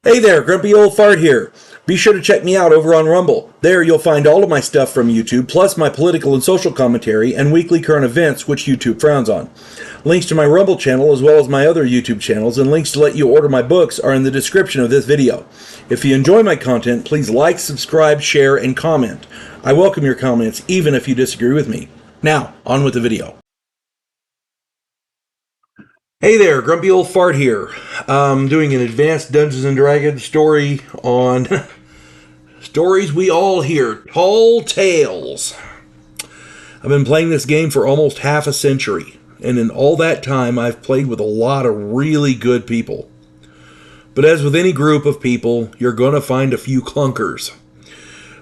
Hey there, Grumpy Old Fart here. Be sure to check me out over on Rumble. There you'll find all of my stuff from YouTube, plus my political and social commentary and weekly current events, which YouTube frowns on. Links to my Rumble channel, as well as my other YouTube channels, and links to let you order my books are in the description of this video. If you enjoy my content, please like, subscribe, share, and comment. I welcome your comments, even if you disagree with me. Now, on with the video. Hey there, Grumpy Old Fart here. I'm doing an advanced Dungeons & Dragons story on stories we all hear, tall tales. I've been playing this game for almost half a century, and in all that time I've played with a lot of really good people. But as with any group of people, you're going to find a few clunkers.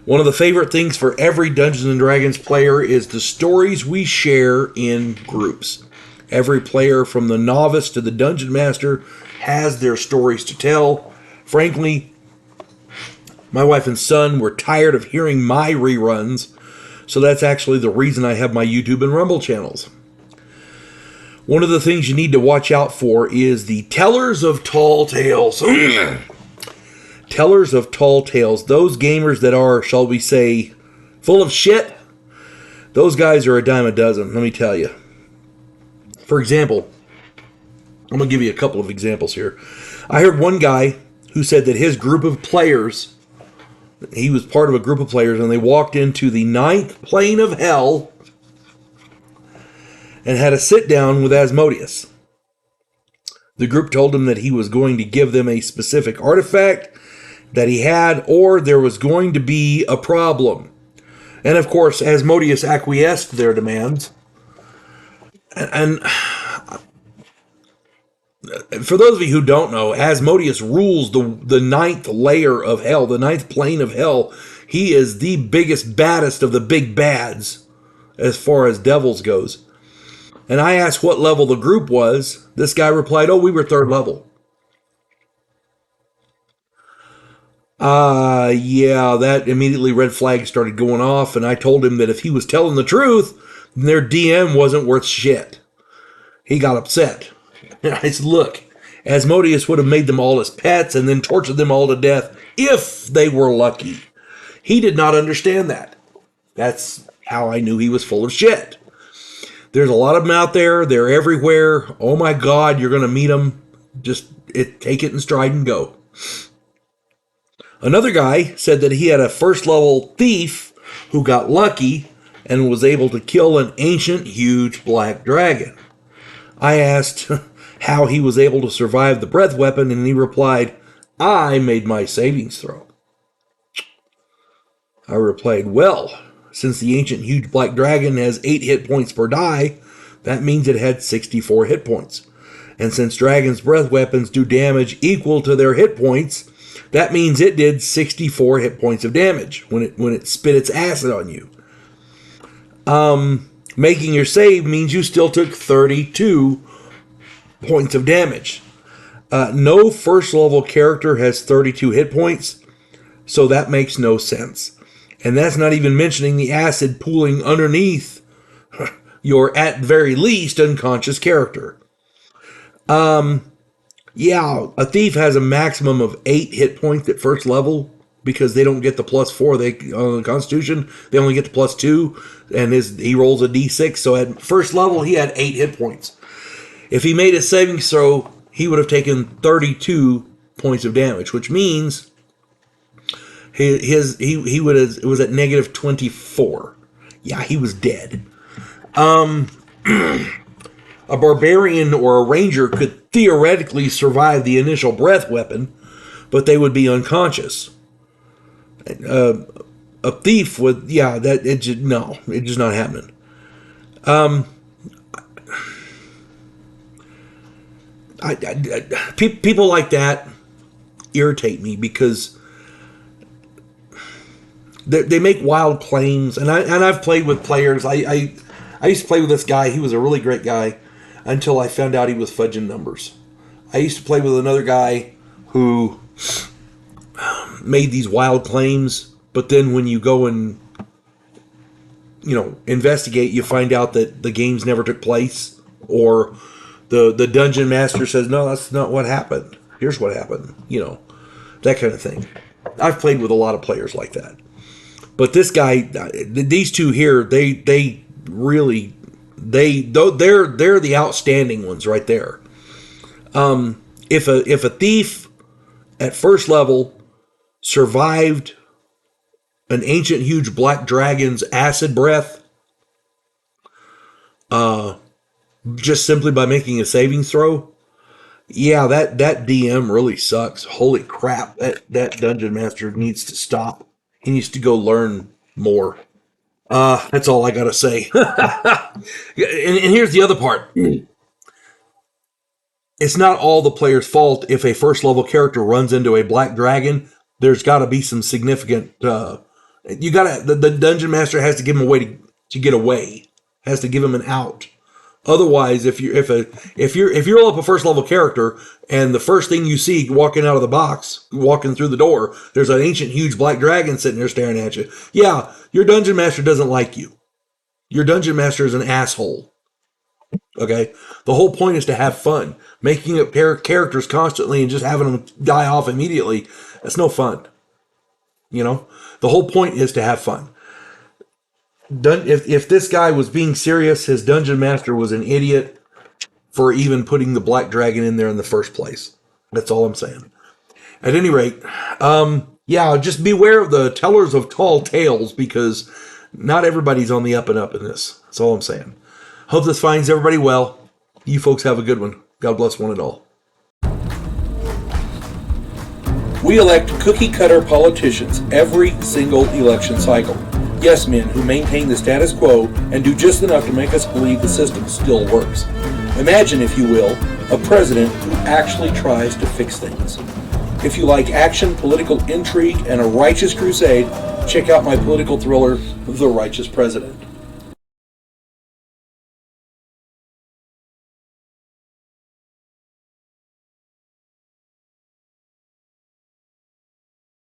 One of the favorite things for every Dungeons & Dragons player is the stories we share in groups. Every player, from the novice to the dungeon master, has their stories to tell. Frankly, my wife and son were tired of hearing my reruns, so that's actually the reason I have my YouTube and Rumble channels. One of the things you need to watch out for is the tellers of tall tales. Tellers of tall tales. Those gamers that are, shall we say, full of shit. Those guys are a dime a dozen, let me tell you. For example, I'm going to give you a couple of examples here. I heard one guy who said that his group of players, he was part of a group of players, and they walked into the 9th plane of hell and had a sit down with Asmodeus. The group told him that he was going to give them a specific artifact that he had, or there was going to be a problem. And of course, Asmodeus acquiesced to their demands. And for those of you who don't know, Asmodeus rules the 9th layer of hell, the 9th plane of hell. He is the biggest, baddest of the big bads as far as devils goes. And I asked what level the group was. This guy replied, "Oh, we were 3rd level." Yeah, that immediately red flags started going off, and I told him that if he was telling the truth, their DM wasn't worth shit. He got upset. I said, look, Asmodeus would have made them all his pets and then tortured them all to death if they were lucky. He did not understand that. That's how I knew he was full of shit. There's a lot of them out there. They're everywhere. Oh my God, you're going to meet them. Just take it in stride and go. Another guy said that he had a 1st level thief who got lucky and was able to kill an ancient, huge black dragon. I asked how he was able to survive the breath weapon, and he replied, "I made my savings throw." I replied, "Well, since the ancient, huge black dragon has 8 hit points per die, that means it had 64 hit points. And since dragons' breath weapons do damage equal to their hit points, that means it did 64 hit points of damage when it spit its acid on you. Making your save means you still took 32 points of damage. No 1st level character has 32 hit points, so that makes no sense. And that's not even mentioning the acid pooling underneath your, at very least, unconscious character. Yeah, a thief has a maximum of 8 hit points at 1st level, because they don't get the +4. They on the Constitution, they only get the +2, and he rolls a D6. So at 1st level, he had 8 hit points. If he made a savings throw, he would have taken 32 points of damage, which means he was at -24. Yeah, he was dead. A barbarian or a ranger could theoretically survive the initial breath weapon, but they would be unconscious. A thief would, yeah, it's just not happening. People like that irritate me because they make wild claims, and I've played with players. I used to play with this guy. He was a really great guy until I found out he was fudging numbers. I used to play with another guy who made these wild claims, but then when you go and investigate, you find out that the games never took place, or the dungeon master says, no, that's not what happened. Here's what happened. that kind of thing. I've played with a lot of players like that. But this guy, these two here, they're the outstanding ones right there. If a thief at first level survived an ancient huge black dragon's acid breath, just simply by making a savings throw, yeah, that DM really sucks. Holy crap, that dungeon master needs to stop. He needs to go learn more. That's all I gotta say. and here's the other part. It's not all the player's fault if a first level character runs into a black dragon. There's got to be some significant. The dungeon master has to give him a way to get away. Has to give him an out. Otherwise, if you roll up a first level character and the first thing you see walking out of the box, walking through the door, there's an ancient huge black dragon sitting there staring at you. Yeah, your dungeon master doesn't like you. Your dungeon master is an asshole. Okay? The whole point is to have fun. Making up characters constantly and just having them die off immediately, that's no fun. You know? The whole point is to have fun. If this guy was being serious, his dungeon master was an idiot for even putting the black dragon in there in the first place. That's all I'm saying. At any rate, just beware of the tellers of tall tales, because not everybody's on the up and up in this. That's all I'm saying. Hope this finds everybody well. You folks have a good one. God bless one and all. We elect cookie-cutter politicians every single election cycle. Yes men who maintain the status quo and do just enough to make us believe the system still works. Imagine, if you will, a president who actually tries to fix things. If you like action, political intrigue, and a righteous crusade, check out my political thriller, The Righteous President.